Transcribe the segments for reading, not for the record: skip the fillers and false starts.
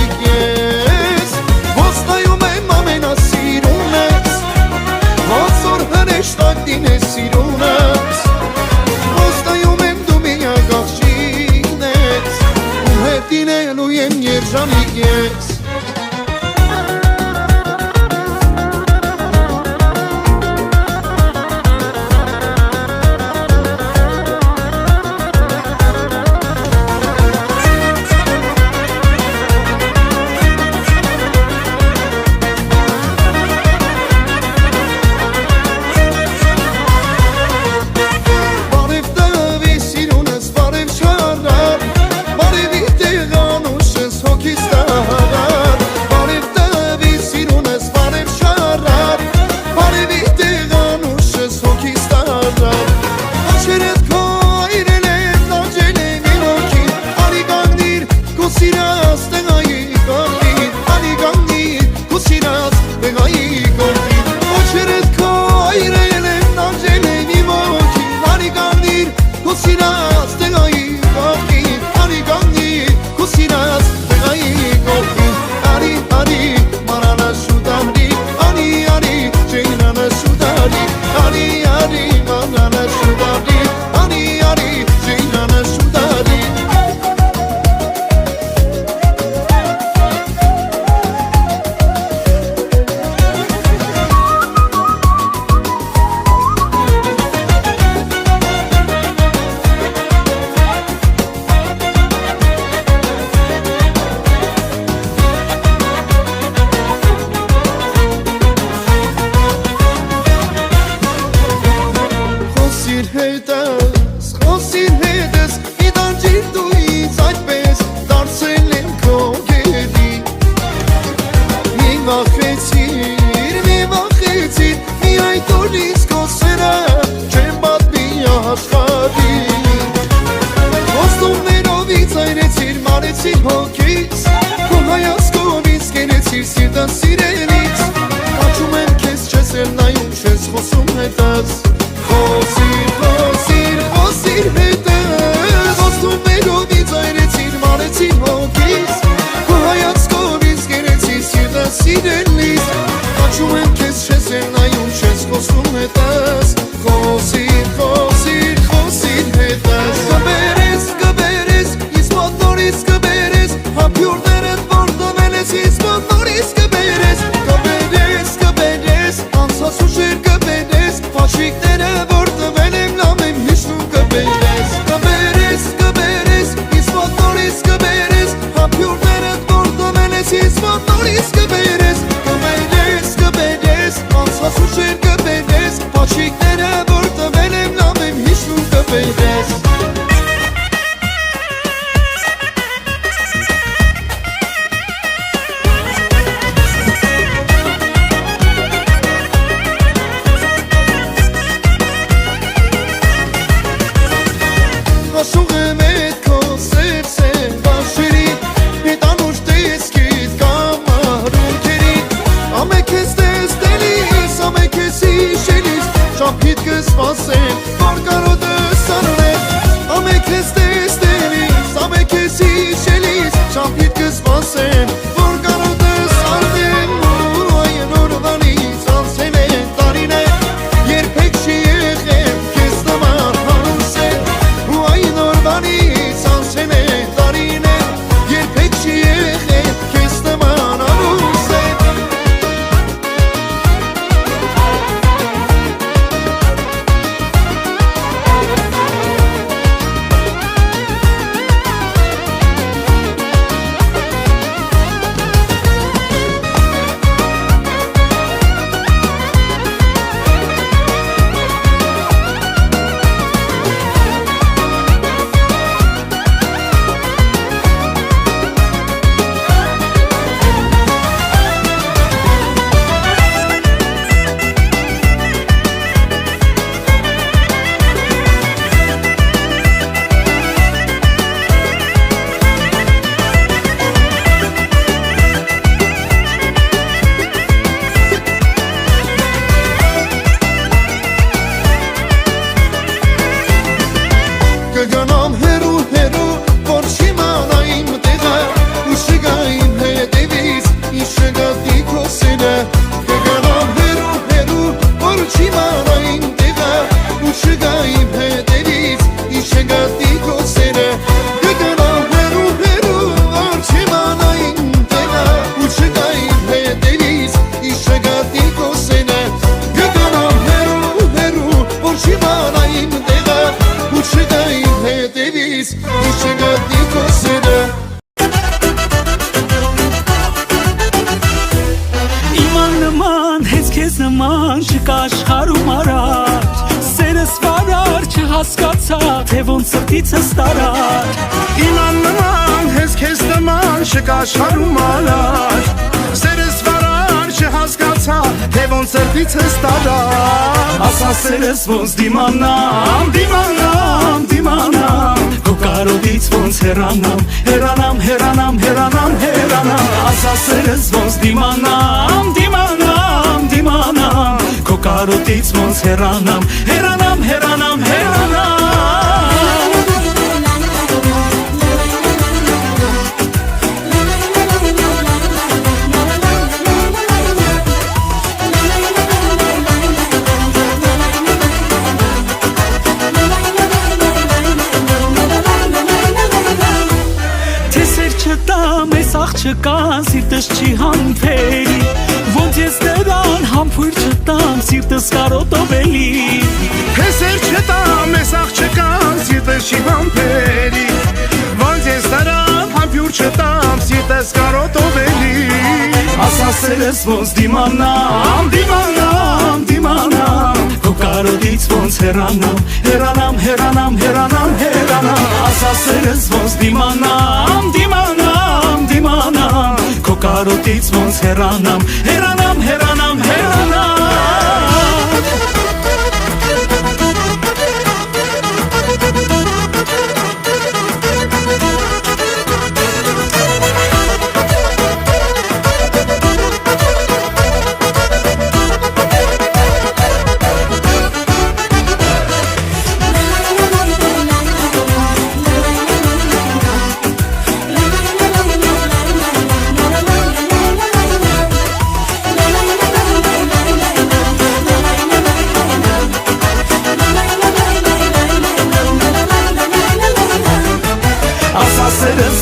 երջանիկ ես Ոստայում եմ ամենասիրուն ես Ոնցոր հրեշտակին ես սիրուն ես Ոստայում եմ դու միակ աղջիկն ես Ու հետ ինելու եմ երջանիկ ես Խոսիր հետս իդանջիր դու ինձ այդպես դարձել եմ քո գետի Մի վախեցիր, մի այդ օրից քո սերը չեմ պատմի աշխարհի Ոստումներովից այրեցիր, մարեցիր հոգից Քո հայացքով ինձ կենեցիր սիրտս սիրելից Աչում եմ քեզ չես էլ նայում, չես խոսում հետս Խոսիր հետս Ոստումներովից այրեցիր, մարեցիր հոգից Քո հայացքով ինձ կենեցիր սիրտս սիրելից Աչում եմ քեզ չես էլ նայում, չես խոսում հետս Խոսիր հետս Կբերես, ինձ մոտ նորից կբերես Հապյուրներդ որ դվել ես, ինձ մոտ նորից կբերես Կբերես, անցած ուշեր կբերես Փաշիկները որ դվել եմ լամ եմ հիշնում կբերես Կբերես, ինձ մոտ նորից կբերես Հապյուրներդ որ դվել ես, ինձ մոտ նորից կբերես Կբերես, անցած ուշեր կբերես Փաշիկները որ դվել եմ լամ եմ հիշնում կբերես Աշուղ եմ էդ քո սեր բաշերի Հետ անուշ տեսքիդ կամ արունքերիդ Ամեկ ես տեսնելիս, ամեկ ես իշելիս Շապիտ կսպասեմ, որ կարոտը սարնեմ նման չկա աշխարհում արար Սերս վարար չհասկացա թե ոնց սրտիցս տարար Իման նման հեզ քեզ նման չկա աշխարհում արար Սերս վարար չհասկացա թե ոնց սրտիցս տարար Ասա սերս ոնց դիմանամ, դիմանամ, դիմանամ Քո կարոտից ոնց հեռանամ, հեռանամ, հեռանամ, հեռանամ, հեռանամ Ասա սերս ոնց դիմանամ, դիմանամ, դիմանամ Քո կարոտից ոնց հեռանամ, հեռանամ, հեռանամ, հեռանամ Չկա սիրտս չի համբերի Ոնց ես նրան համբույր չտամ սիրտս կարոտով էլի Հեսեր չտամ ես աղջկան սիրտս չի համբերի Ոնց ես նրան համբյուր չտամ սիրտս կարոտով էլի Ասա սերս ոնց դիմանամ, դիմանամ, դիմանամ Քո կարոտից ոնց հեռանամ, հեռանամ, հեռանամ, հեռանամ, հեռանամ Ասա սերս ոնց դիմանամ, դիմանամ, դիմանամ Քո կարոտից ոնց հեռանամ, հեռանամ, հեռանամ, հեռանամ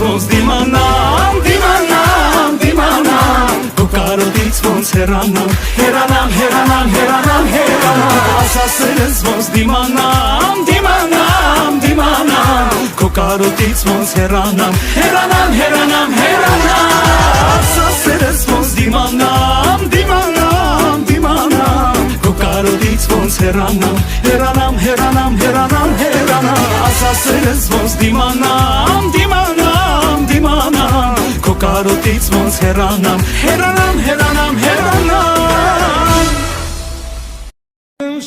Ոնց դիմանամ, դիմանամ, դիմանամ Քո կարոտից ոնց հեռանամ, հեռանամ, հեռանամ, հեռանամ, հեռանամ Ասա սերս ոնց դիմանամ, դիմանամ, դիմանամ Քո կարոտից ոնց հեռանամ, հեռանամ, հեռանամ, հեռանամ Ասա սերս ոնց դիմանամ, դիմանամ, դիմանամ Քո կարոտից ոնց հեռանամ, հեռանամ, հեռանամ, հեռանամ, հեռանամ Ասա սերս ոնց դիմանամ, դիմանամ, դիմանամ Քո կարոտից ոնց հեռանամ, հեռանամ, հեռանամ, հեռանամ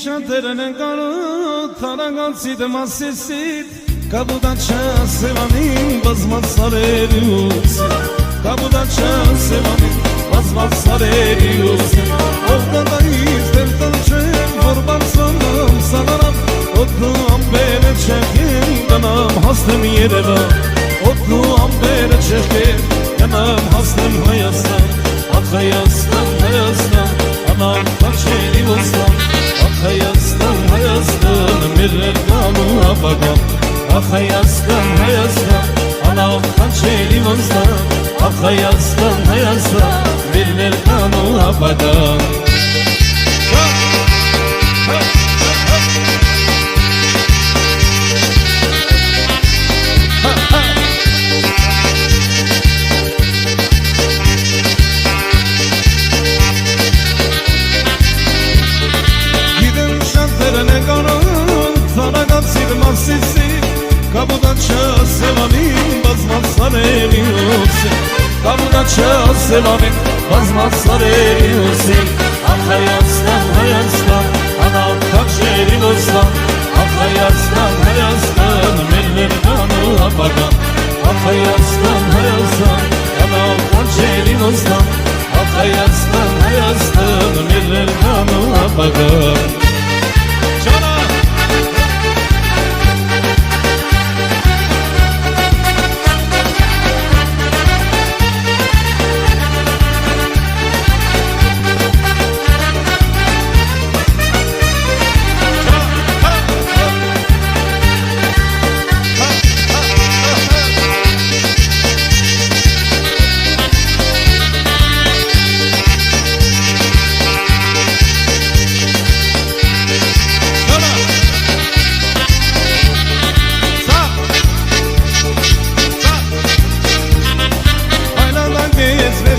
Շատերն են կարոտ, թարագանցիտ մասիսիտ Կաբուդաչա սևանին բազմած սարերի ուսիտ Կաբուդաչա սևանին բազմած սարերի ուսիտ Ողդադայից դեր տլչեմ, որ բարձանամ սանարամ Ոտնու ամբերը չեղեն, գնամ հասնեմ երևան Ոտնու ամբերը չեղեն, գնամ հասնեմ Հայաստան Ախ Հայաստան, Հայաստան, անամ պաչերի ոստան Ախ Հայաստան, Հայաստան, մեր ներկան ու ապագան Ախ Հայաստան, Հայաստան, անամ պաչերի ոստան Ախ Հայաստան, Հայաստան, մեր ներկան ու ապագան Կաբուդաչա սևանին բազմած սարերի ուսին Կաբուդաչա սևանին բազմած սարերի ուսին Ախ Հայաստան, Հայաստան, անամ պաչերի ոստան Ախ Հայաստան, Հայաստան, մեր ներկան ու ապագան Ախ Հայաստան, Հայաստան, անամ պաչերի ոստան Ախ Հայաստան, Հայաստան, մեր ներկան ու ապագան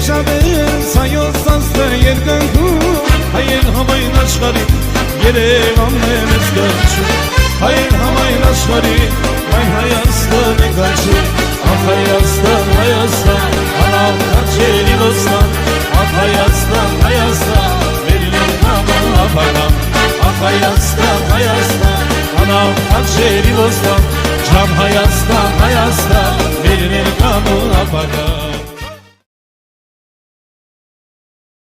Շաբեր, սայոց աստը երկնքում, հայեր համայ Երևանն է մեծ գաչում Հայեր համայն աշխարի Մայ Հայաստան է գաչում Ախ Հայաստան, Հայաստան Անավ կաչերի ոստան Ախ Հայաստան, Հայաստան Վերին համան ապագան Ախ Հայաստան, Հայաստան Անավ կաչերի ոստան Ջամ Հայաստան, Հայաստան Վերին